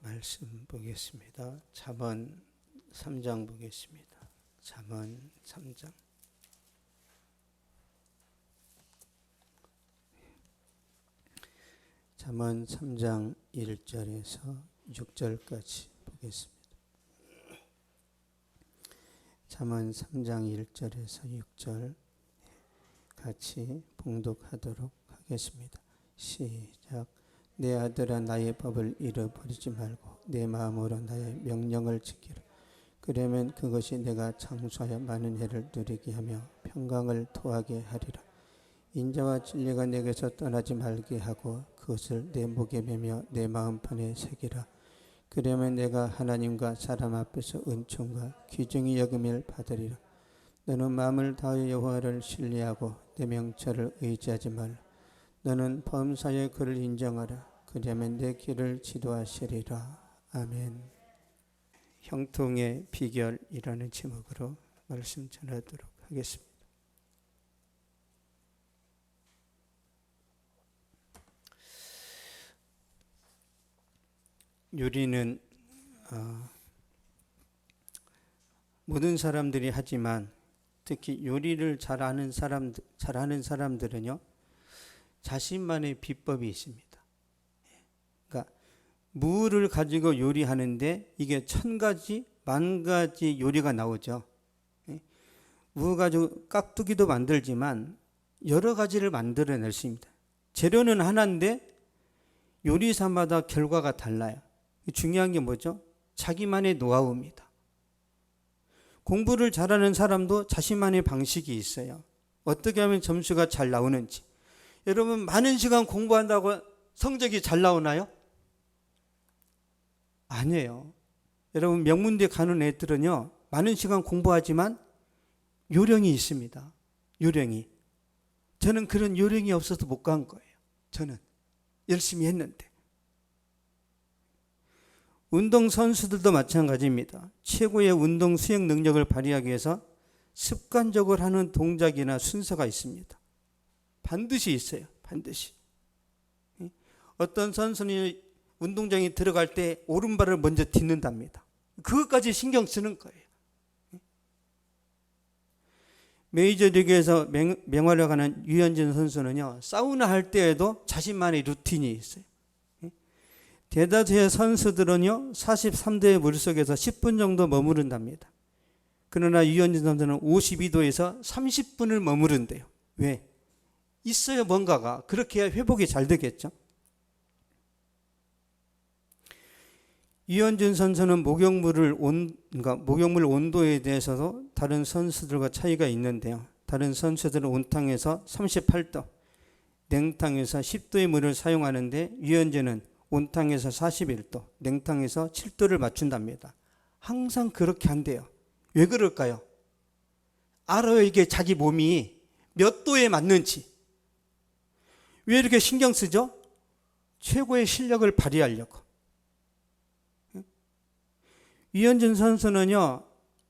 말씀 보겠습니다. 잠언 3장 보겠습니다. 잠언 3장. 잠언 3장 1절에서 6절까지 보겠습니다. 잠언 3장 1절에서 6절 같이 봉독하도록 하겠습니다. 시작. 내 아들아, 나의 법을 잃어버리지 말고 내 마음으로 나의 명령을 지키라. 그러면 그것이 내가 장수하여 많은 해를 누리게 하며 평강을 토하게 하리라. 인자와 진리가 내게서 떠나지 말게 하고 그것을 내 목에 매며 내 마음판에 새기라. 그러면 내가 하나님과 사람 앞에서 은총과 귀중히 여김을 받으리라. 너는 마음을 다하여 여호와를 신뢰하고 내 명철을 의지하지 말라. 너는 범사의 그를 인정하라. 그러면 내 길을 지도하시리라. 아멘. 형통의 비결이라는 제목으로 말씀 전하도록 하겠습니다. 요리는 모든 사람들이 하지만 특히 요리를 잘하는 사람들은요, 자신만의 비법이 있습니다. 그러니까 무를 가지고 요리하는데 이게 1000가지, 10,000가지 요리가 나오죠. 무 가지고 깍두기도 만들지만 여러 가지를 만들어낼 수 있습니다. 재료는 하나인데 요리사마다 결과가 달라요. 중요한 게 뭐죠? 자기만의 노하우입니다. 공부를 잘하는 사람도 자신만의 방식이 있어요. 어떻게 하면 점수가 잘 나오는지. 여러분, 많은 시간 공부한다고 성적이 잘 나오나요? 아니에요. 여러분, 명문대 가는 애들은요, 많은 시간 공부하지만 요령이 있습니다. 요령이. 저는 그런 요령이 없어서 못 간 거예요. 저는 열심히 했는데. 운동선수들도 마찬가지입니다. 최고의 운동 수행 능력을 발휘하기 위해서 습관적으로 하는 동작이나 순서가 있습니다. 반드시 있어요. 반드시. 어떤 선수는 운동장에 들어갈 때 오른발을 먼저 딛는답니다. 그것까지 신경 쓰는 거예요. 메이저리그에서 맹활약 하는 유현진 선수는요, 사우나 할 때에도 자신만의 루틴이 있어요. 대다수의 선수들은요, 43도의 물속에서 10분 정도 머무른답니다. 그러나 유현진 선수는 52도에서 30분을 머무른대요. 왜? 있어요, 뭔가가. 그렇게 해야 회복이 잘 되겠죠. 유현진 선수는 목욕물 온도에 대해서도 다른 선수들과 차이가 있는데요. 다른 선수들은 온탕에서 38도, 냉탕에서 10도의 물을 사용하는데 유현진은 온탕에서 41도, 냉탕에서 7도를 맞춘답니다. 항상 그렇게 한대요. 왜 그럴까요? 알아요, 이게 자기 몸이 몇 도에 맞는지. 왜 이렇게 신경 쓰죠? 최고의 실력을 발휘하려고. 유현진 선수는요,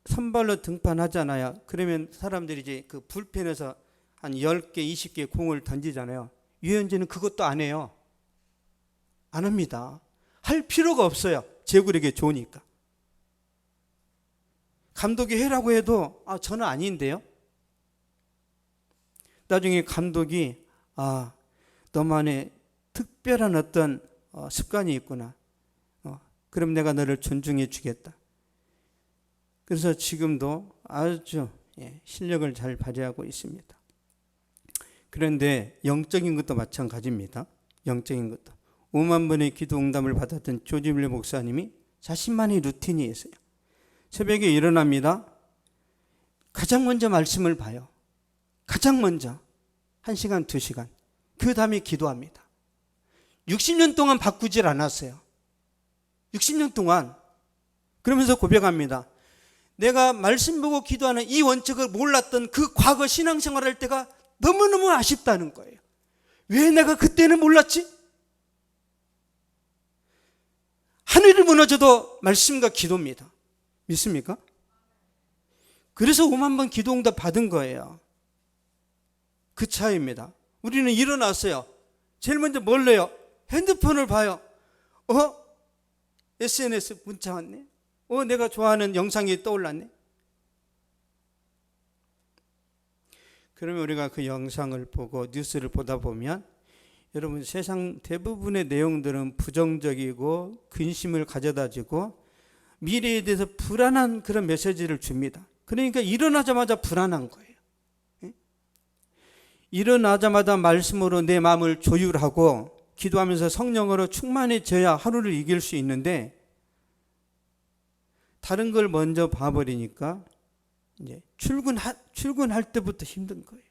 선발로 등판하잖아요. 그러면 사람들이 이제 그 불펜에서 한 10개, 20개 공을 던지잖아요. 유현진은 그것도 안 해요. 안 합니다. 할 필요가 없어요. 제구력이 좋으니까. 감독이 해라고 해도 저는 아닌데요. 나중에 감독이 너만의 특별한 어떤 습관이 있구나. 그럼 내가 너를 존중해 주겠다. 그래서 지금도 아주 실력을 잘 발휘하고 있습니다. 그런데 영적인 것도 마찬가지입니다. 영적인 것도. 5만 번의 기도 응답을 받았던 조지 밀러 목사님이 자신만의 루틴이 있어요. 새벽에 일어납니다. 가장 먼저 말씀을 봐요. 가장 먼저 1시간, 2시간. 그 다음에 기도합니다. 60년 동안 바꾸질 않았어요. 60년 동안. 그러면서 고백합니다. 내가 말씀 보고 기도하는 이 원칙을 몰랐던 그 과거 신앙생활 할 때가 너무너무 아쉽다는 거예요. 왜 내가 그때는 몰랐지? 하늘이 무너져도 말씀과 기도입니다. 믿습니까? 그래서 5만 번 기도 응답 받은 거예요. 그 차이입니다. 우리는 일어났어요. 제일 먼저 뭘 해요? 핸드폰을 봐요. SNS 문자 왔네. 내가 좋아하는 영상이 떠올랐네. 그러면 우리가 그 영상을 보고 뉴스를 보다 보면 여러분, 세상 대부분의 내용들은 부정적이고 근심을 가져다주고 미래에 대해서 불안한 그런 메시지를 줍니다. 그러니까 일어나자마자 불안한 거예요. 일어나자마자 말씀으로 내 마음을 조율하고 기도하면서 성령으로 충만해져야 하루를 이길 수 있는데, 다른 걸 먼저 봐버리니까 이제 출근할 때부터 힘든 거예요.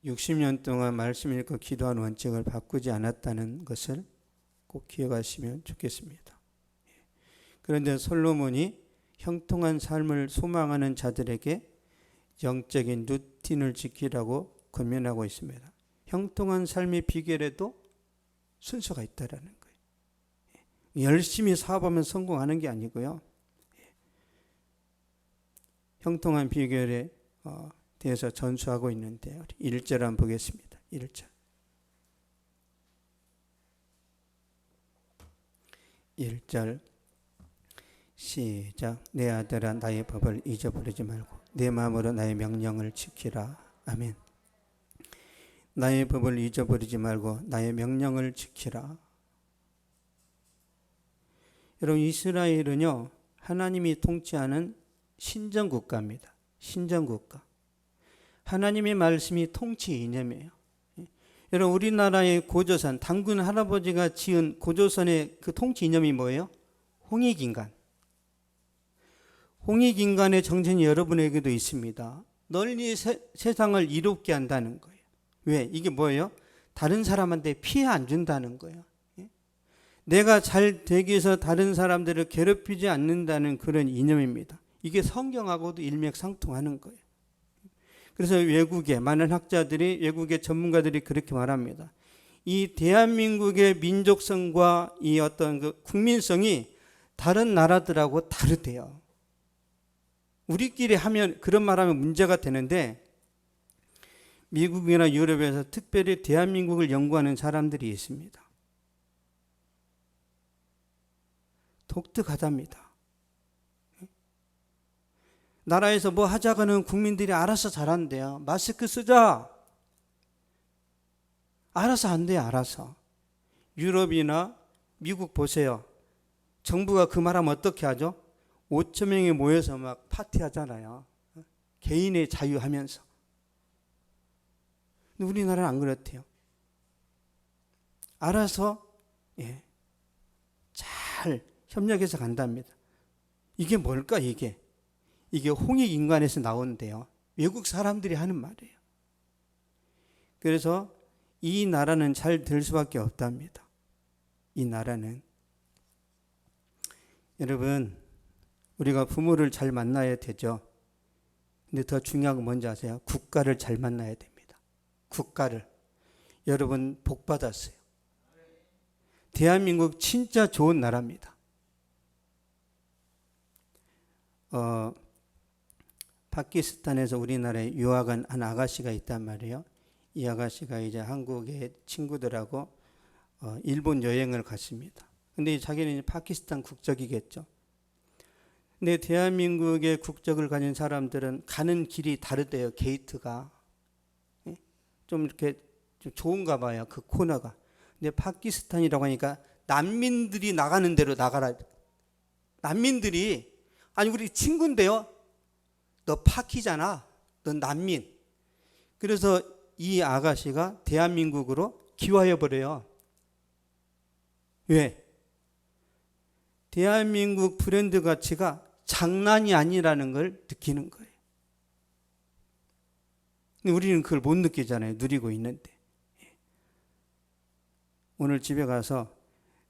60년 동안 말씀 읽고 기도한 원칙을 바꾸지 않았다는 것을 꼭 기억하시면 좋겠습니다. 그런데 솔로몬이 형통한 삶을 소망하는 자들에게 영적인 루틴을 지키라고 권면하고 있습니다. 형통한 삶의 비결에도 순서가 있다라는 거예요. 열심히 사업하면 성공하는 게 아니고요. 형통한 비결에 대해서 전수하고 있는데 1절 한번 보겠습니다. 1절. 1절 시작. 내 아들아, 나의 법을 잊어버리지 말고 내 마음으로 나의 명령을 지키라. 아멘. 나의 법을 잊어버리지 말고 나의 명령을 지키라. 여러분, 이스라엘은요, 하나님이 통치하는 신정국가입니다. 신정국가. 하나님의 말씀이 통치 이념이에요. 여러분, 우리나라의 고조선, 당군 할아버지가 지은 고조선의 그 통치 이념이 뭐예요? 홍익인간. 홍익인간의 정신이 여러분에게도 있습니다. 널리 세상을 이롭게 한다는 거예요. 왜? 이게 뭐예요? 다른 사람한테 피해 안 준다는 거예요. 내가 잘 되기 위해서 다른 사람들을 괴롭히지 않는다는 그런 이념입니다. 이게 성경하고도 일맥상통하는 거예요. 그래서 외국의 많은 학자들이, 외국의 전문가들이 그렇게 말합니다. 이 대한민국의 민족성과 이 어떤 그 국민성이 다른 나라들하고 다르대요. 우리끼리 하면, 그런 말하면 문제가 되는데, 미국이나 유럽에서 특별히 대한민국을 연구하는 사람들이 있습니다. 독특하답니다. 나라에서 뭐 하자고는 국민들이 알아서 잘한대요. 마스크 쓰자. 알아서 한대요. 알아서. 유럽이나 미국 보세요. 정부가 그 말하면 어떻게 하죠? 5천 명이 모여서 막 파티하잖아요. 개인의 자유하면서. 근데 우리나라는 안 그렇대요. 알아서 잘 협력해서 간답니다. 이게 뭘까, 이게? 이게 홍익인간에서 나오는데요. 외국 사람들이 하는 말이에요. 그래서 이 나라는 잘 될 수밖에 없답니다. 이 나라는. 여러분, 우리가 부모를 잘 만나야 되죠. 근데 더 중요한 건 뭔지 아세요? 국가를 잘 만나야 됩니다. 국가를. 여러분, 복 받았어요. 대한민국 진짜 좋은 나라입니다. 파키스탄에서 우리나라에 유학한 한 아가씨가 있단 말이에요. 이 아가씨가 이제 한국의 친구들하고 일본 여행을 갔습니다. 근데 자기는 이제 파키스탄 국적이겠죠. 근데 대한민국의 국적을 가진 사람들은 가는 길이 다르대요. 게이트가. 좀 이렇게 좀 좋은가 봐요. 그 코너가. 근데 파키스탄이라고 하니까 난민들이 나가는 대로 나가라. 난민들이, 아니 우리 친구인데요. 너 파키잖아. 너 난민. 그래서 이 아가씨가 대한민국으로 귀화해버려요. 왜? 대한민국 브랜드 가치가 장난이 아니라는 걸 느끼는 거예요. 근데 우리는 그걸 못 느끼잖아요. 누리고 있는데. 오늘 집에 가서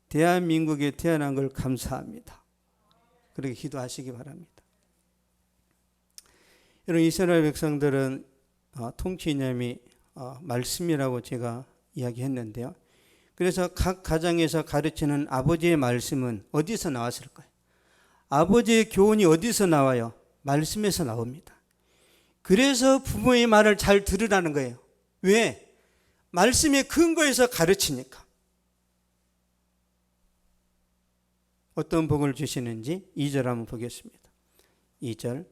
대한민국에 태어난 걸 감사합니다. 그렇게 기도하시기 바랍니다. 여러분, 이스라엘 백성들은 통치 이념이 말씀이라고 제가 이야기했는데요. 그래서 각 가정에서 가르치는 아버지의 말씀은 어디서 나왔을까요? 아버지의 교훈이 어디서 나와요? 말씀에서 나옵니다. 그래서 부모의 말을 잘 들으라는 거예요. 왜? 말씀의 근거에서 가르치니까. 어떤 복을 주시는지 2절 한번 보겠습니다. 2절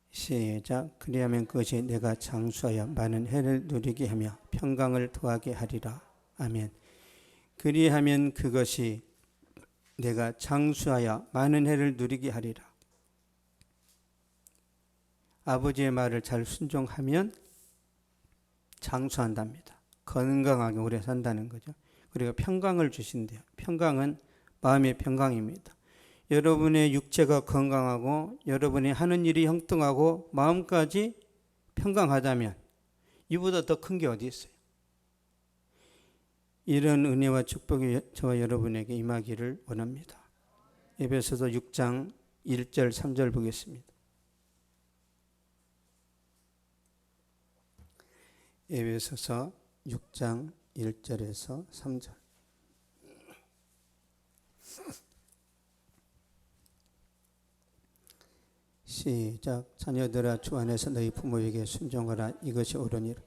시작. 그리하면 그것이 내가 장수하여 많은 해를 누리게 하며 평강을 더하게 하리라. 아멘. 그리하면 그것이 내가 장수하여 많은 해를 누리게 하리라. 아버지의 말을 잘 순종하면 장수한답니다. 건강하게 오래 산다는 거죠. 그리고 평강을 주신대요. 평강은 마음의 평강입니다. 여러분의 육체가 건강하고 여러분이 하는 일이 형통하고 마음까지 평강하다면 이보다 더 큰 게 어디 있어요? 이런 은혜와 축복이 저와 여러분에게 임하기를 원합니다. 에베소서 6장 1절 3절 보겠습니다. 에베소서 6장 1절에서 3절. 시작. 자녀들아 주 안에서 너희 부모에게 순종하라. 이것이 옳으니라.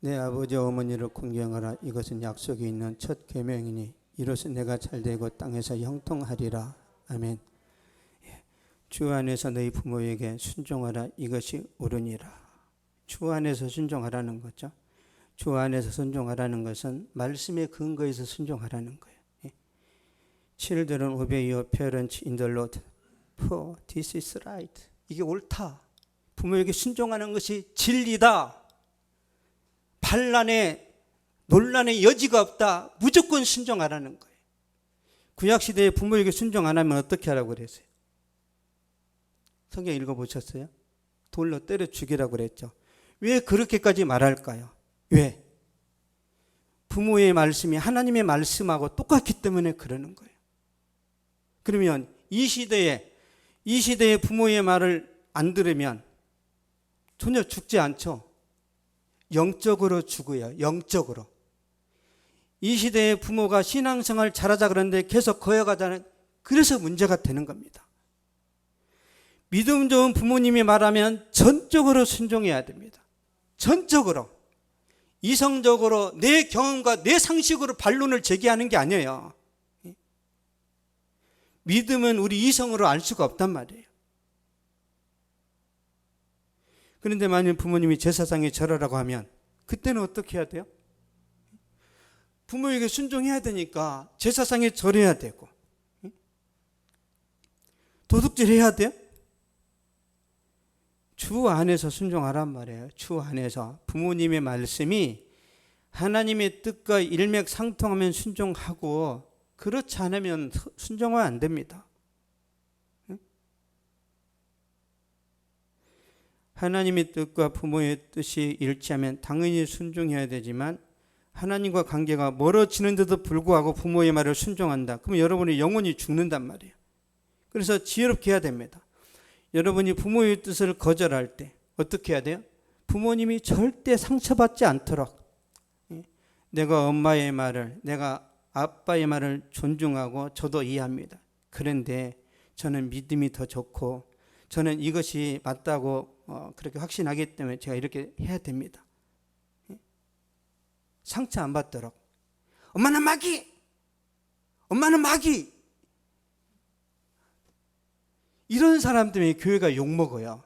내 아버지 어머니를 공경하라. 이것은 약속이 있는 첫 계명이니 이로써 내가 잘되고 땅에서 형통하리라. 아멘. 주 안에서 너희 부모에게 순종하라. 이것이 옳으니라. 주 안에서 순종하라는 거죠. 주 안에서 순종하라는 것은 말씀의 근거에서 순종하라는 거예요. Children, obey your parents in the Lord, for this is right. 이게 옳다. 부모에게 순종하는 것이 진리다. 반란에 논란의 여지가 없다. 무조건 순종하라는 거예요. 구약시대에 부모에게 순종 안 하면 어떻게 하라고 그랬어요? 성경 읽어보셨어요? 돌로 때려 죽이라고 그랬죠. 왜 그렇게까지 말할까요? 왜? 부모의 말씀이 하나님의 말씀하고 똑같기 때문에 그러는 거예요. 그러면 이 시대에 부모의 말을 안 들으면 전혀 죽지 않죠. 영적으로 죽어요. 영적으로. 이 시대의 부모가 신앙생활 잘하자 그러는데 계속 거여가자는, 그래서 문제가 되는 겁니다. 믿음 좋은 부모님이 말하면 전적으로 순종해야 됩니다. 전적으로. 이성적으로 내 경험과 내 상식으로 반론을 제기하는 게 아니에요. 믿음은 우리 이성으로 알 수가 없단 말이에요. 그런데 만약 부모님이 제사상에 절하라고 하면 그때는 어떻게 해야 돼요? 부모에게 순종해야 되니까 제사상에 절해야 되고, 도둑질 해야 돼요? 주 안에서 순종하란 말이에요. 주 안에서 부모님의 말씀이 하나님의 뜻과 일맥상통하면 순종하고, 그렇지 않으면 순종은 안 됩니다. 하나님의 뜻과 부모의 뜻이 일치하면 당연히 순종해야 되지만 하나님과 관계가 멀어지는데도 불구하고 부모의 말을 순종한다. 그러면 여러분이 영원히 죽는단 말이에요. 그래서 지혜롭게 해야 됩니다. 여러분이 부모의 뜻을 거절할 때 어떻게 해야 돼요? 부모님이 절대 상처받지 않도록 내가 엄마의 말을, 내가 아빠의 말을 존중하고 저도 이해합니다. 그런데 저는 믿음이 더 좋고 저는 이것이 맞다고 그렇게 확신하기 때문에 제가 이렇게 해야 됩니다. 상처 안 받도록. 엄마는 마귀! 엄마는 마귀! 이런 사람 때문에 교회가 욕먹어요.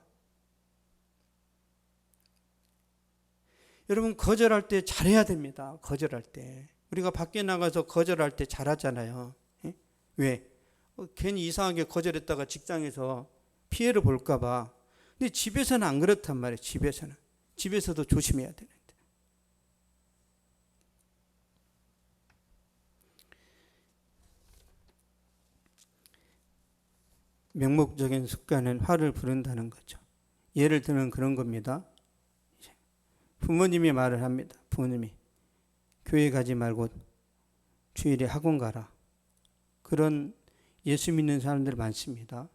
여러분, 거절할 때 잘해야 됩니다. 거절할 때. 우리가 밖에 나가서 거절할 때 잘하잖아요. 왜? 괜히 이상하게 거절했다가 직장에서 피해를 볼까 봐. 근데 집에서는 안 그렇단 말이에요. 집에서도 조심해야 되는데. 명목적인 습관은 화를 부른다는 거죠. 예를 들면 그런 겁니다. 부모님이 말을 합니다. 부모님이 교회 가지 말고 주일에 학원 가라. 그런 예수 믿는 사람들 많습니다.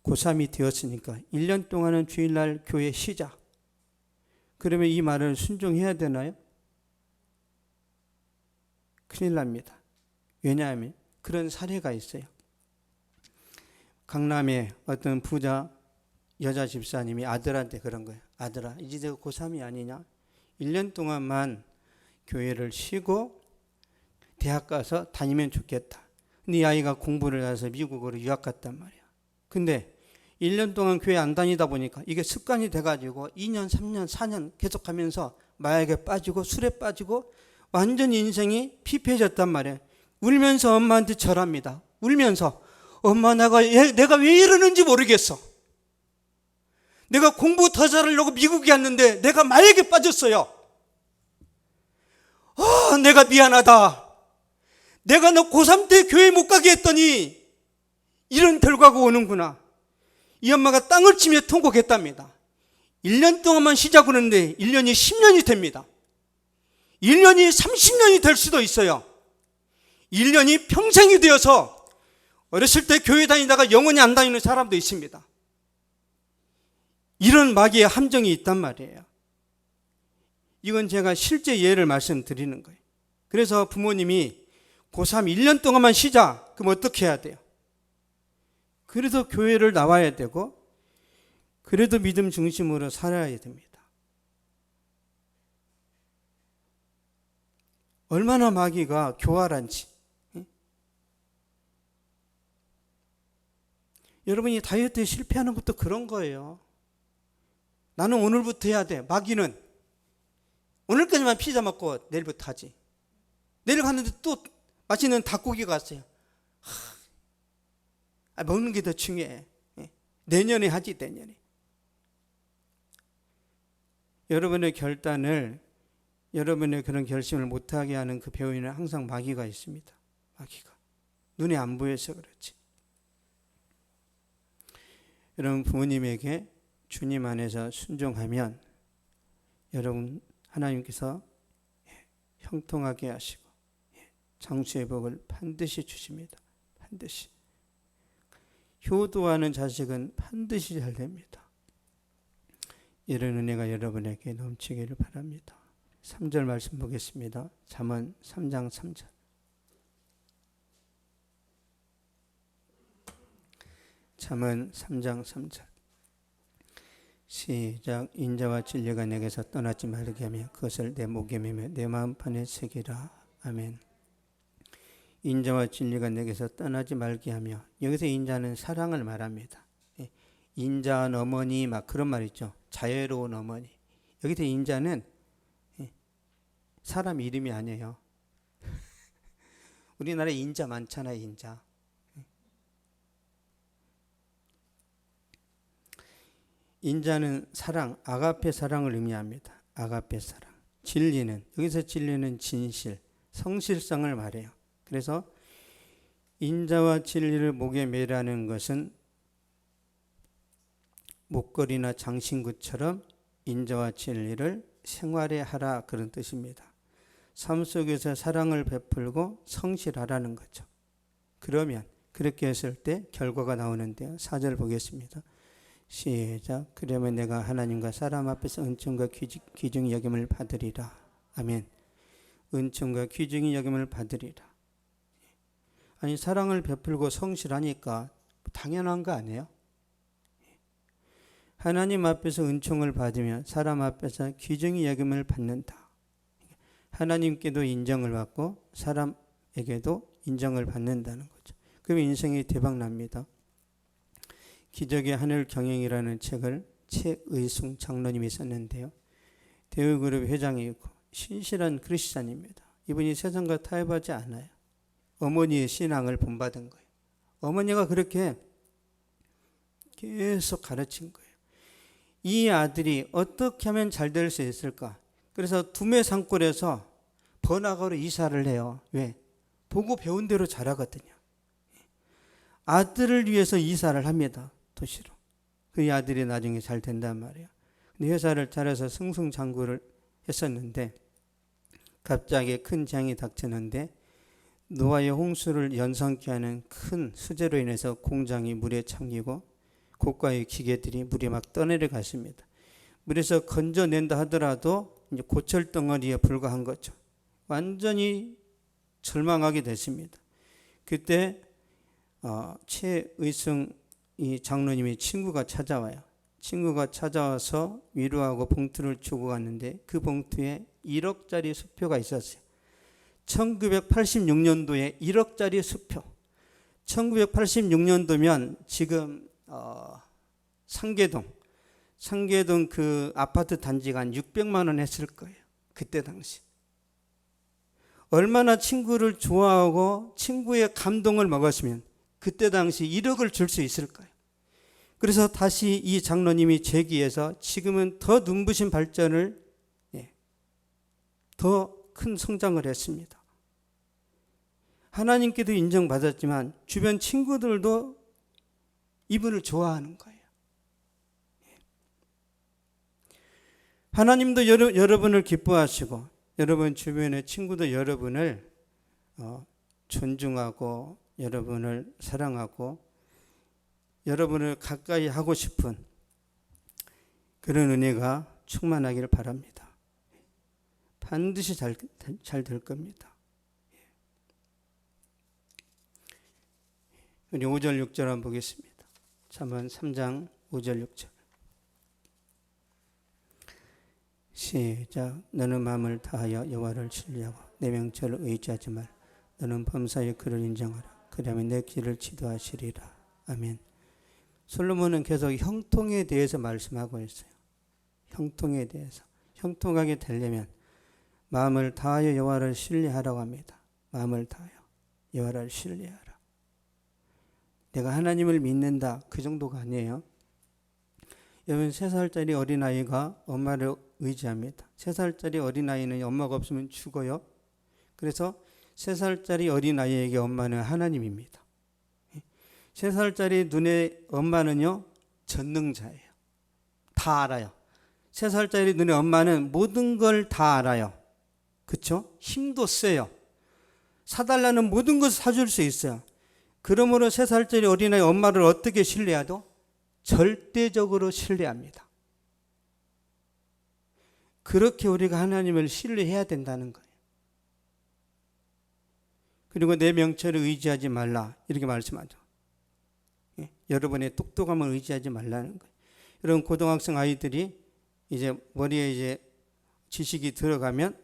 고3이 되었으니까 1년 동안은 주일날 교회 쉬자. 그러면 이 말을 순종해야 되나요? 큰일 납니다. 왜냐하면 그런 사례가 있어요. 강남에 어떤 부자 여자 집사님이 아들한테 그런 거예요. 아들아, 이제 내가 고3이 아니냐? 1년 동안만 교회를 쉬고 대학 가서 다니면 좋겠다. 근데 이 아이가 공부를 해서 미국으로 유학 갔단 말이야. 근데 1년 동안 교회 안 다니다 보니까 이게 습관이 돼가지고 2년, 3년, 4년 계속 하면서 마약에 빠지고 술에 빠지고 완전히 인생이 피폐해졌단 말이에요. 울면서 엄마한테 절합니다. 울면서 엄마, 내가 왜 이러는지 모르겠어. 내가 공부 더 잘하려고 미국에 왔는데 내가 마약에 빠졌어요. 내가 미안하다. 내가 너 고3 때 교회 못 가게 했더니 이런 결과가 오는구나. 이 엄마가 땅을 치며 통곡했답니다. 1년 동안만 쉬자고 그러는데 1년이 10년이 됩니다. 1년이 30년이 될 수도 있어요. 1년이 평생이 되어서 어렸을 때 교회 다니다가 영원히 안 다니는 사람도 있습니다. 이런 마귀의 함정이 있단 말이에요. 이건 제가 실제 예를 말씀드리는 거예요. 그래서 부모님이 고3 1년 동안만 쉬자. 그럼 어떻게 해야 돼요? 그래도 교회를 나와야 되고 그래도 믿음 중심으로 살아야 됩니다. 얼마나 마귀가 교활한지. 여러분이 다이어트에 실패하는 것도 그런 거예요. 나는 오늘부터 해야 돼. 마귀는 오늘까지만 피자 먹고 내일부터 하지. 내일 갔는데 또 맛있는 닭고기가 왔어요. 먹는 게 더 중요해. 내년에 하지, 내년에. 여러분의 결단을, 여러분의 그런 결심을 못하게 하는 그 배후에는 항상 마귀가 있습니다. 마귀가. 눈에 안 보여서 그렇지. 여러분 부모님에게 주님 안에서 순종하면 여러분 하나님께서 형통하게 하시고 장수의 복을 반드시 주십니다. 반드시. 효도하는 자식은 반드시 잘 됩니다. 이런 은혜가 여러분에게 넘치기를 바랍니다. 3절 말씀 보겠습니다. 잠언 3장 3절. 잠언 3장 3절. 시작. 인자와 진리가 내게서 떠나지 말게 하며 그것을 내 목에 매며 내 마음판에 새기라. 아멘. 인자와 진리가 내게서 떠나지 말게 하며, 여기서 인자는 사랑을 말합니다. 인자한 어머니 막 그런 말 있죠. 자애로운 어머니. 여기서 인자는 사람 이름이 아니에요. 우리나라에 인자 많잖아요. 인자. 인자는 사랑, 아가페 사랑을 의미합니다. 아가페 사랑. 진리는, 여기서 진리는 진실, 성실성을 말해요. 그래서 인자와 진리를 목에 매라는 것은 목걸이나 장신구처럼 인자와 진리를 생활에 하라, 그런 뜻입니다. 삶 속에서 사랑을 베풀고 성실하라는 거죠. 그러면 그렇게 했을 때 결과가 나오는데요. 4절 보겠습니다. 시작. 그러면 내가 하나님과 사람 앞에서 은총과 귀중히 여김을 받으리라. 아멘. 은총과 귀중히 여김을 받으리라. 아니, 사랑을 베풀고 성실하니까 당연한 거 아니에요? 하나님 앞에서 은총을 받으면 사람 앞에서 귀중히 여김을 받는다. 하나님께도 인정을 받고 사람에게도 인정을 받는다는 거죠. 그럼 인생이 대박납니다. 기적의 하늘 경영이라는 책을 최의숭 장로님이 썼는데요. 대우그룹 회장이고 신실한 그리스도인입니다. 이분이 세상과 타협하지 않아요. 어머니의 신앙을 본받은 거예요. 어머니가 그렇게 계속 가르친 거예요. 이 아들이 어떻게 하면 잘 될 수 있을까? 그래서 두메 산골에서 번화가로 이사를 해요. 왜? 보고 배운 대로 잘하거든요. 아들을 위해서 이사를 합니다. 도시로. 그 아들이 나중에 잘 된단 말이에요. 근데 회사를 차려서 승승장구를 했었는데 갑자기 큰 재앙이 닥쳤는데 노아의 홍수를 연상케 하는 큰 수재로 인해서 공장이 물에 잠기고 고가의 기계들이 물에 막 떠내려갔습니다. 물에서 건져낸다 하더라도 이제 고철 덩어리에 불과한 거죠. 완전히 절망하게 됐습니다. 그때 최의승 이 장로님의 친구가 찾아와요. 친구가 찾아와서 위로하고 봉투를 주고 갔는데 그 봉투에 1억짜리 수표가 있었어요. 1986년도에 1억짜리 수표. 1986년도면 지금 상계동 그 아파트 단지가 한 600만 원 했을 거예요. 그때 당시. 얼마나 친구를 좋아하고 친구의 감동을 먹었으면 그때 당시 1억을 줄 수 있을까요? 그래서 다시 이 장로님이 제기해서 지금은 더 눈부신 발전을, 더 큰 성장을 했습니다. 하나님께도 인정받았지만 주변 친구들도 이분을 좋아하는 거예요. 하나님도 여러분을 기뻐하시고 여러분 주변의 친구도 여러분을 존중하고 여러분을 사랑하고 여러분을 가까이 하고 싶은 그런 은혜가 충만하기를 바랍니다. 반드시 잘 될 겁니다. 우리 5절 6절 한번 보겠습니다. 잠언 3장 5절 6절. 시작. 너는 마음을 다하여 여호와를 신뢰하고 내 명철을 의지하지 말. 너는 범사에 그를 인정하라. 그리하면 내 길을 지도하시리라. 아멘. 솔로몬은 계속 형통에 대해서 말씀하고 있어요. 형통에 대해서. 형통하게 되려면 마음을 다하여 여호와를 신뢰하라고 합니다. 마음을 다하여 여호와를 신뢰하라. 내가 하나님을 믿는다. 그 정도가 아니에요. 여러분 3살짜리 어린아이가 엄마를 의지합니다. 3살짜리 어린아이는 엄마가 없으면 죽어요. 그래서 3살짜리 어린아이에게 엄마는 하나님입니다. 3살짜리 눈의 엄마는요, 전능자예요. 다 알아요. 3살짜리 눈의 엄마는 모든 걸 다 알아요. 그렇죠? 힘도 세요. 사달라는 모든 것을 사줄 수 있어요. 그러므로 3살짜리 어린아이 엄마를 어떻게 신뢰하죠? 절대적으로 신뢰합니다. 그렇게 우리가 하나님을 신뢰해야 된다는 거예요. 그리고 내 명철을 의지하지 말라 이렇게 말씀하죠. 여러분의 똑똑함을 의지하지 말라는 거예요. 여러분 고등학생 아이들이 이제 머리에 이제 지식이 들어가면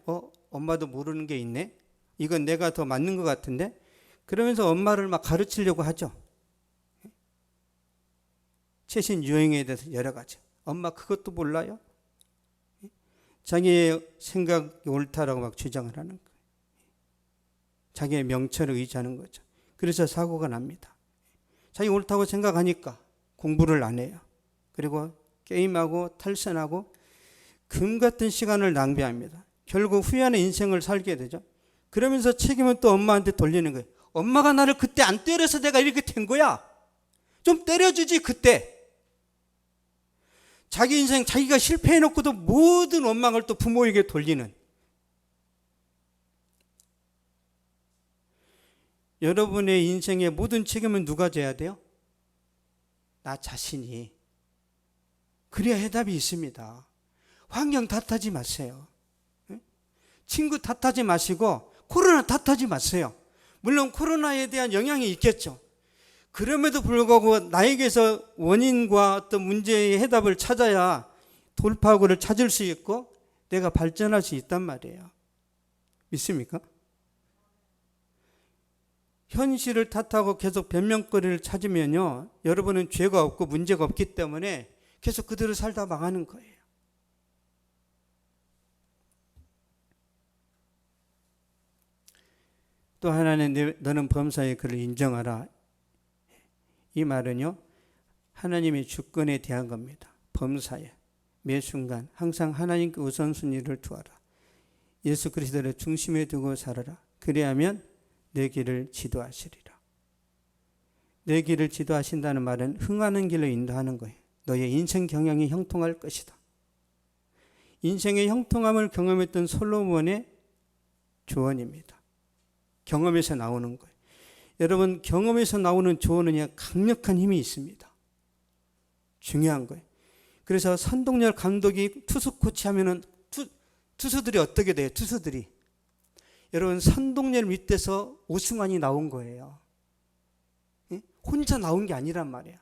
엄마도 모르는 게 있네. 이건 내가 더 맞는 것 같은데. 그러면서 엄마를 막 가르치려고 하죠. 최신 유행에 대해서 여러 가지. 엄마 그것도 몰라요? 자기의 생각이 옳다라고 막 주장을 하는 거예요. 자기의 명철을 의지하는 거죠. 그래서 사고가 납니다. 자기 옳다고 생각하니까 공부를 안 해요. 그리고 게임하고 탈선하고 금 같은 시간을 낭비합니다. 결국 후회하는 인생을 살게 되죠. 그러면서 책임은 또 엄마한테 돌리는 거예요. 엄마가 나를 그때 안 때려서 내가 이렇게 된 거야. 좀 때려주지 그때. 자기 인생 자기가 실패해놓고도 모든 원망을 또 부모에게 돌리는. 여러분의 인생의 모든 책임은 누가 져야 돼요? 나 자신이. 그래야 해답이 있습니다. 환경 탓하지 마세요. 친구 탓하지 마시고 코로나 탓하지 마세요. 물론 코로나에 대한 영향이 있겠죠. 그럼에도 불구하고 나에게서 원인과 어떤 문제의 해답을 찾아야 돌파구를 찾을 수 있고 내가 발전할 수 있단 말이에요. 믿습니까? 현실을 탓하고 계속 변명거리를 찾으면요, 여러분은 죄가 없고 문제가 없기 때문에 계속 그대로 살다 망하는 거예요. 또 하나는 너는 범사에 그를 인정하라. 이 말은요, 하나님의 주권에 대한 겁니다. 범사에 매 순간 항상 하나님께 우선순위를 두어라. 예수 그리스도를 중심에 두고 살아라. 그래야면 내 길을 지도하시리라. 내 길을 지도하신다는 말은 흥하는 길로 인도하는 거예요. 너의 인생 경영이 형통할 것이다. 인생의 형통함을 경험했던 솔로몬의 조언입니다. 경험에서 나오는 거예요. 여러분, 경험에서 나오는 조언은 강력한 힘이 있습니다. 중요한 거예요. 그래서 선동열 감독이 투수 코치하면은 투수들이 어떻게 돼요? 투수들이. 여러분, 선동열 밑에서 오승환이 나온 거예요. 혼자 나온 게 아니란 말이야.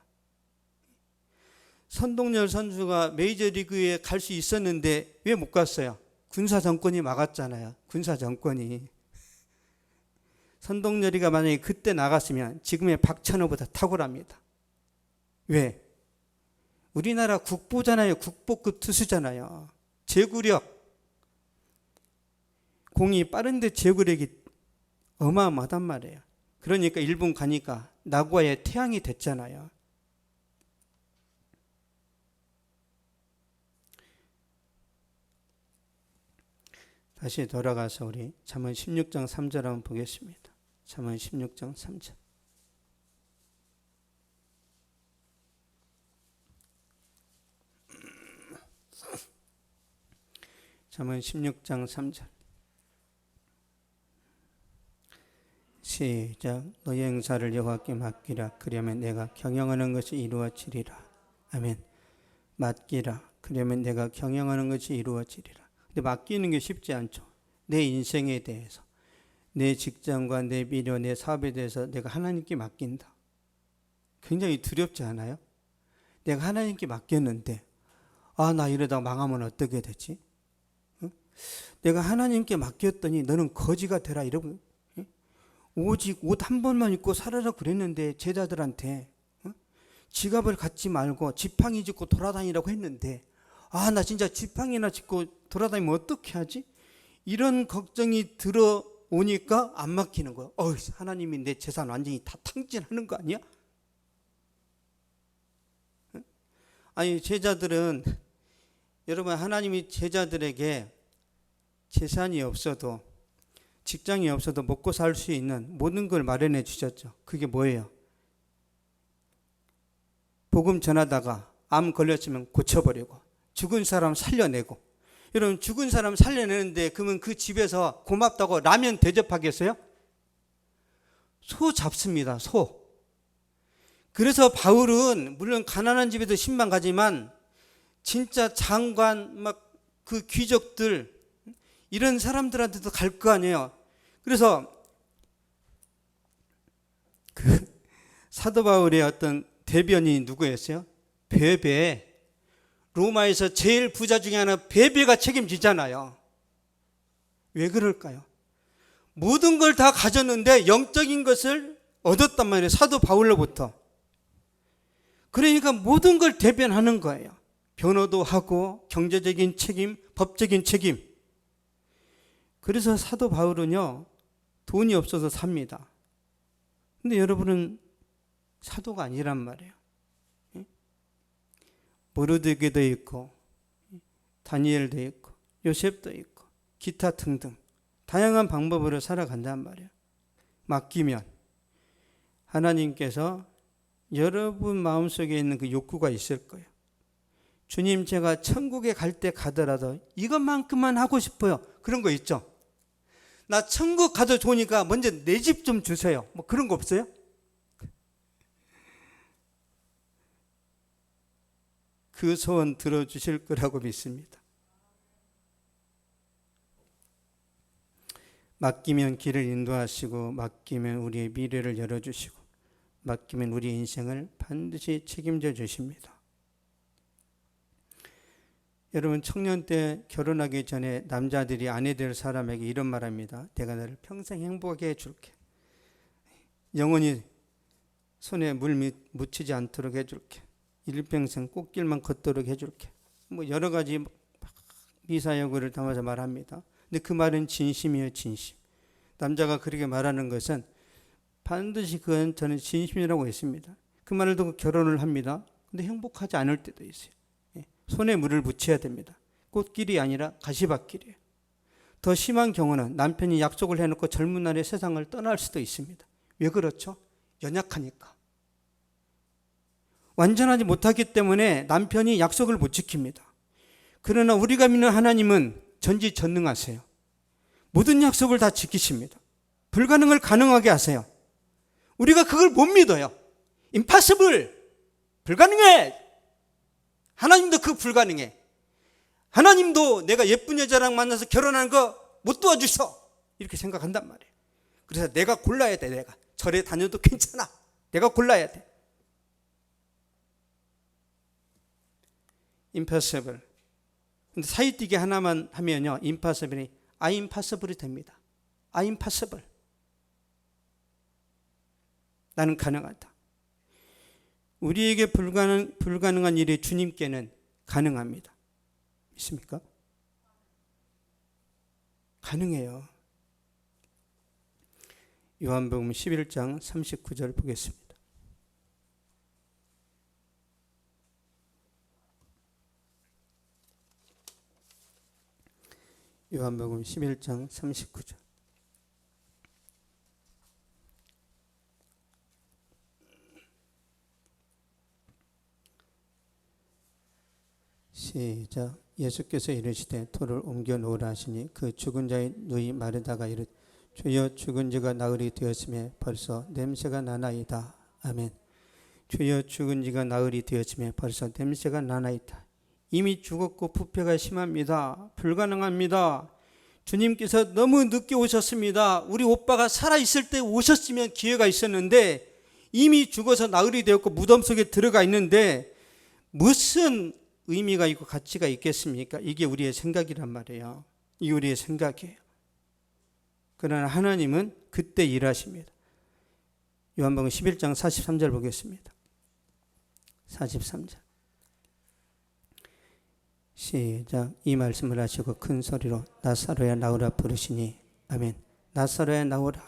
선동열 선수가 메이저리그에 갈 수 있었는데 왜 못 갔어요? 군사 정권이 막았잖아요. 군사 정권이. 선동열이가 만약에 그때 나갔으면 지금의 박찬호보다 탁월합니다. 왜? 우리나라 국보잖아요. 국보급 투수잖아요. 제구력. 공이 빠른데 제구력이 어마어마하단 말이에요. 그러니까 일본 가니까 나고야의 태양이 됐잖아요. 다시 돌아가서 우리 잠언 16장 3절 한번 보겠습니다. 잠언 16장 3절. 잠언 16장 3절. 시작. 너의 행사를 여호와께 맡기라. 그러면 내가 경영하는 것이 이루어지리라. 아멘. 맡기라. 그러면 내가 경영하는 것이 이루어지리라. 근데 맡기는 게 쉽지 않죠. 내 인생에 대해서, 내 직장과 내 미래, 내 사업에 대해서 내가 하나님께 맡긴다. 굉장히 두렵지 않아요? 내가 하나님께 맡겼는데 나 이러다가 망하면 어떻게 되지? 응? 내가 하나님께 맡겼더니 너는 거지가 되라 이러고, 응? 오직 옷 한 번만 입고 살아라 그랬는데 제자들한테, 응? 지갑을 갖지 말고 지팡이 짚고 돌아다니라고 했는데 나 진짜 지팡이나 짚고 돌아다니면 어떻게 하지? 이런 걱정이 들어오니까 안 맡기는 거야. 하나님이 내 재산 완전히 다 탕진하는 거 아니야? 아니, 제자들은, 여러분, 하나님이 제자들에게 재산이 없어도, 직장이 없어도 먹고 살 수 있는 모든 걸 마련해 주셨죠. 그게 뭐예요? 복음 전하다가 암 걸렸으면 고쳐버리고, 죽은 사람 살려내고. 여러분, 죽은 사람 살려내는데 그러면 그 집에서 고맙다고 라면 대접하겠어요? 소 잡습니다. 소. 그래서 바울은 물론 가난한 집에도 신방 가지만 진짜 장관 막 그 귀족들 이런 사람들한테도 갈 거 아니에요. 그래서 그 사도 바울의 어떤 대변이 누구였어요? 베베. 로마에서 제일 부자 중에 하나 베베가 책임지잖아요. 왜 그럴까요? 모든 걸 다 가졌는데 영적인 것을 얻었단 말이에요. 사도 바울로부터. 그러니까 모든 걸 대변하는 거예요. 변호도 하고 경제적인 책임, 법적인 책임. 그래서 사도 바울은요, 돈이 없어서 삽니다. 근데 여러분은 사도가 아니란 말이에요. 모르드게도 있고 다니엘도 있고 요셉도 있고 기타 등등 다양한 방법으로 살아간단 말이에요. 맡기면 하나님께서 여러분 마음속에 있는 그 욕구가 있을 거예요. 주님, 제가 천국에 갈 때 가더라도 이것만큼만 하고 싶어요. 그런 거 있죠. 나 천국 가도 좋으니까 먼저 내 집 좀 주세요. 뭐 그런 거 없어요? 그 소원 들어주실 거라고 믿습니다. 맡기면 길을 인도하시고, 맡기면 우리의 미래를 열어주시고, 맡기면 우리의 인생을 반드시 책임져 주십니다. 여러분, 청년 때 결혼하기 전에 남자들이 아내 될 사람에게 이런 말합니다. 내가 너를 평생 행복하게 해줄게. 영원히 손에 물 묻히지 않도록 해줄게. 일평생 꽃길만 걷도록 해줄게. 뭐 여러 가지 미사여구를 담아서 말합니다. 근데 그 말은 진심이에요, 진심. 남자가 그렇게 말하는 것은 반드시 그건 저는 진심이라고 했습니다. 그 말을 듣고 결혼을 합니다. 근데 행복하지 않을 때도 있어요. 손에 물을 묻혀야 됩니다. 꽃길이 아니라 가시밭길이에요. 더 심한 경우는 남편이 약속을 해놓고 젊은 날에 세상을 떠날 수도 있습니다. 왜 그렇죠? 연약하니까. 완전하지 못하기 때문에 남편이 약속을 못 지킵니다. 그러나 우리가 믿는 하나님은 전지전능하세요. 모든 약속을 다 지키십니다. 불가능을 가능하게 하세요. 우리가 그걸 못 믿어요. impossible. 불가능해. 하나님도 그 불가능해. 하나님도 내가 예쁜 여자랑 만나서 결혼하는 거 못 도와주셔. 이렇게 생각한단 말이에요. 그래서 내가 골라야 돼. 내가 절에 다녀도 괜찮아. 내가 골라야 돼. impossible. 근데 사이뛰기 하나만 하면요, impossible이 I'm impossible이 됩니다. I'm impossible. 나는 가능하다. 우리에게 불가능한 일이 주님께는 가능합니다. 믿습니까? 가능해요. 요한복음 11장 39절 보겠습니다. 요한복음 11장 39절. 시작. 예수께서 이르시되 돌을 옮겨 놓으라 하시니 그 죽은 자의 누이 마르다가 이르되 주여 죽은 지가 나흘이 되었음에 벌써 냄새가 나나이다. 아멘. 주여 죽은 지가 나흘이 되었음에 벌써 냄새가 나나이다. 이미 죽었고 부패가 심합니다. 불가능합니다. 주님께서 너무 늦게 오셨습니다. 우리 오빠가 살아있을 때 오셨으면 기회가 있었는데 이미 죽어서 나흘이 되었고 무덤 속에 들어가 있는데 무슨 의미가 있고 가치가 있겠습니까? 이게 우리의 생각이란 말이에요. 이게 우리의 생각이에요. 그러나 하나님은 그때 일하십니다. 요한복음 11장 43절 보겠습니다. 43절. 시작. 이 말씀을 하시고 큰 소리로 나사로야 나오라 부르시니 아멘. 나사로야 나오라.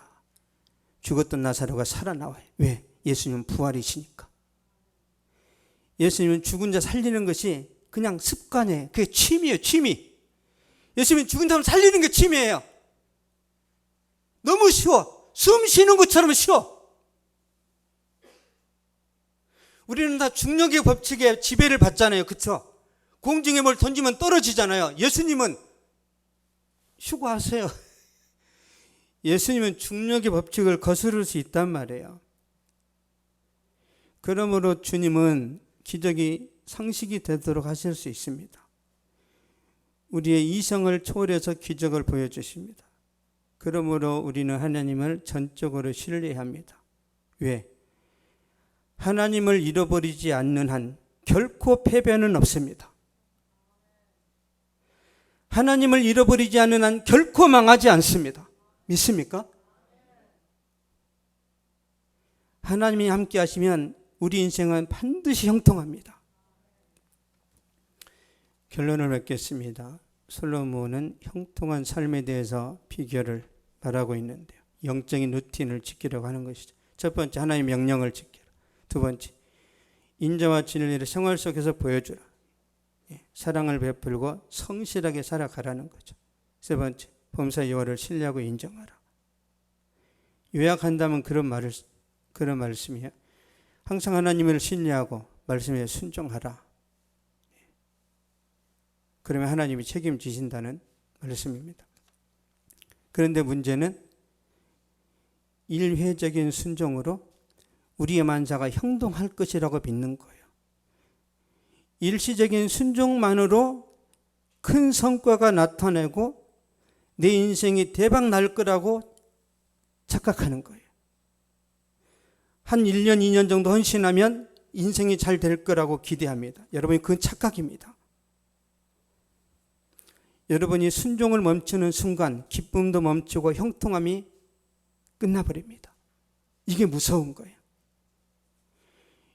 죽었던 나사로가 살아나와요. 왜? 예수님은 부활이시니까. 예수님은 죽은 자 살리는 것이 그냥 습관이에요. 그게 취미예요. 취미. 예수님은 죽은 사람 살리는 게 취미예요. 너무 쉬워. 숨 쉬는 것처럼 쉬워. 우리는 다 중력의 법칙에 지배를 받잖아요. 그렇죠? 공중에 뭘 던지면 떨어지잖아요. 예수님은 쉬고 하세요. 예수님은 중력의 법칙을 거스를 수 있단 말이에요. 그러므로 주님은 기적이 상식이 되도록 하실 수 있습니다. 우리의 이성을 초월해서 기적을 보여주십니다. 그러므로 우리는 하나님을 전적으로 신뢰합니다. 왜? 하나님을 잃어버리지 않는 한 결코 패배는 없습니다. 하나님을 잃어버리지 않는 한 결코 망하지 않습니다. 믿습니까? 하나님이 함께 하시면 우리 인생은 반드시 형통합니다. 결론을 맺겠습니다. 솔로몬은 형통한 삶에 대해서 비결을 말하고 있는데요. 영적인 루틴을 지키려고 하는 것이죠. 첫 번째, 하나님의 명령을 지키라. 두 번째, 인자와 진리를 생활 속에서 보여주라. 사랑을 베풀고 성실하게 살아가라는 거죠. 세 번째, 범사 여호와를 신뢰하고 인정하라. 요약한다면 그런 말씀이에요. 항상 하나님을 신뢰하고 말씀에 순종하라. 그러면 하나님이 책임지신다는 말씀입니다. 그런데 문제는 일회적인 순종으로 우리의 만사가 형통할 것이라고 믿는 거예요. 일시적인 순종만으로 큰 성과가 나타내고 내 인생이 대박 날 거라고 착각하는 거예요. 한 1년, 2년 정도 헌신하면 인생이 잘 될 거라고 기대합니다. 여러분, 그건 착각입니다. 여러분이 순종을 멈추는 순간 기쁨도 멈추고 형통함이 끝나버립니다. 이게 무서운 거예요.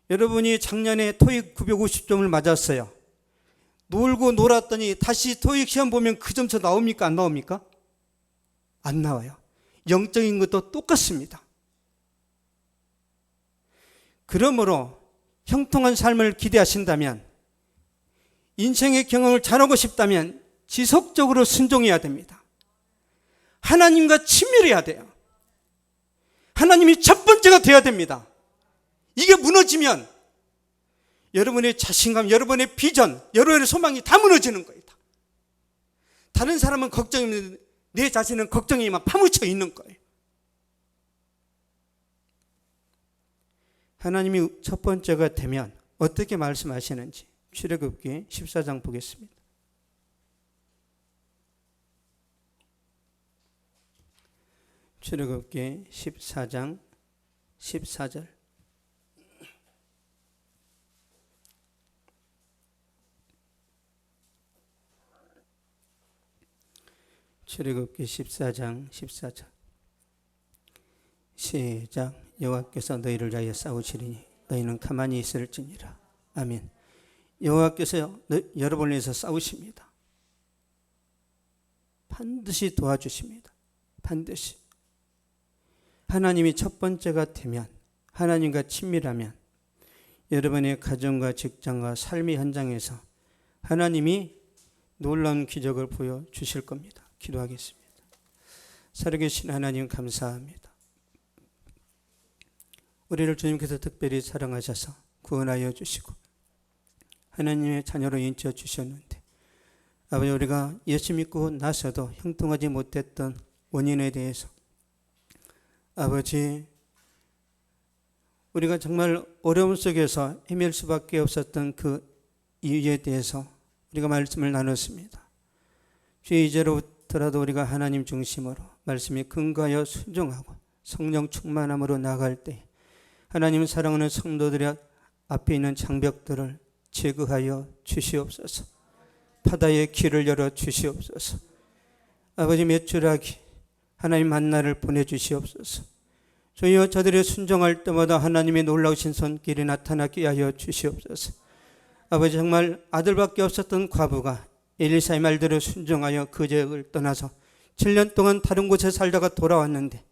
여러분이 작년에 토익 950점을 맞았어요. 놀고 놀았더니 다시 토익 시험 보면 그 점수 나옵니까? 안 나옵니까? 안 나와요. 영적인 것도 똑같습니다. 그러므로 형통한 삶을 기대하신다면, 인생의 경험을 잘하고 싶다면 지속적으로 순종해야 됩니다. 하나님과 친밀해야 돼요. 하나님이 첫 번째가 돼야 됩니다. 이게 무너지면 여러분의 자신감, 여러분의 비전, 여러분의 소망이 다 무너지는 거예요. 다른 사람은 걱정이, 내 자신은 걱정이 막 파묻혀 있는 거예요. 하나님이 첫 번째가 되면 어떻게 말씀하시는지 출애굽기 14장 보겠습니다. 출애굽기 14장 14절. 출애굽기 14장 시작. 여호와께서 너희를 위하여 싸우시리니 너희는 가만히 있을지니라. 아멘. 여호와께서 여러분을 위해서 싸우십니다. 반드시 도와주십니다. 반드시. 하나님이 첫 번째가 되면, 하나님과 친밀하면 여러분의 가정과 직장과 삶의 현장에서 하나님이 놀라운 기적을 보여주실 겁니다. 기도하겠습니다. 살아계신 하나님 감사합니다. 우리를 주님께서 특별히 사랑하셔서 구원하여 주시고 하나님의 자녀로 인쳐 주셨는데, 아버지, 우리가 예수 믿고 나서도 형통하지 못했던 원인에 대해서, 아버지, 우리가 정말 어려움 속에서 헤맬 수밖에 없었던 그 이유에 대해서 우리가 말씀을 나눴습니다. 주의 이제로부터라도 우리가 하나님 중심으로 말씀에 근거하여 순종하고 성령 충만함으로 나아갈 때 하나님 사랑하는 성도들의 앞에 있는 장벽들을 제거하여 주시옵소서. 바다의 길을 열어 주시옵소서. 아버지, 메추라기 하나님 만나를 보내주시옵소서. 주여, 저들이 순종할 때마다 하나님의 놀라우신 손길이 나타나게 하여 주시옵소서. 아버지, 정말 아들밖에 없었던 과부가 엘리사의 말대로 순종하여 그 지역을 떠나서 7년 동안 다른 곳에 살다가 돌아왔는데,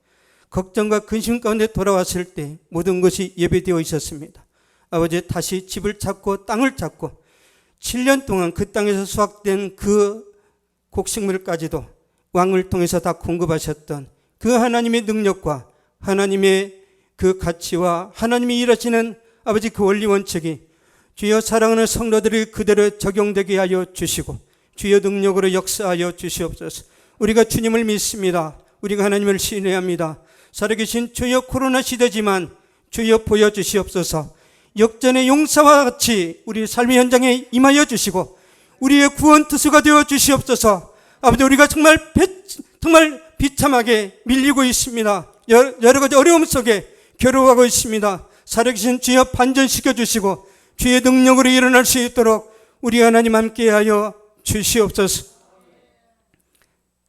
걱정과 근심 가운데 돌아왔을 때 모든 것이 예배되어 있었습니다. 아버지, 다시 집을 찾고 땅을 찾고 7년 동안 그 땅에서 수확된 그 곡식물까지도 왕을 통해서 다 공급하셨던 그 하나님의 능력과 하나님의 그 가치와 하나님이 일하시는 아버지 그 원리 원칙이 주여 사랑하는 성도들이 그대로 적용되게 하여 주시고 주여 능력으로 역사하여 주시옵소서. 우리가 주님을 믿습니다. 우리가 하나님을 신뢰합니다. 살아계신 주여, 코로나 시대지만 주여 보여주시옵소서. 역전의 용사와 같이 우리 삶의 현장에 임하여 주시고 우리의 구원 투수가 되어 주시옵소서. 아버지, 우리가 정말 비참하게 밀리고 있습니다. 여러 가지 어려움 속에 괴로워하고 있습니다. 살아계신 주여, 반전시켜 주시고 주의 능력으로 일어날 수 있도록 우리 하나님 함께하여 주시옵소서.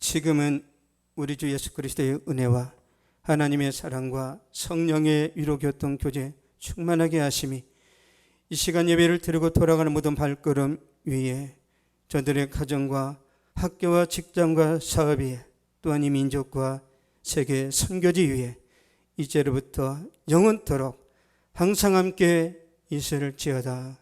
지금은 우리 주 예수 그리스도의 은혜와 하나님의 사랑과 성령의 위로 교통 교제 충만하게 하심이 이 시간 예배를 드리고 돌아가는 모든 발걸음 위에 저들의 가정과 학교와 직장과 사업 위에 또한 이 민족과 세계 선교지 위에 이제로부터 영원토록 항상 함께 있을지어다.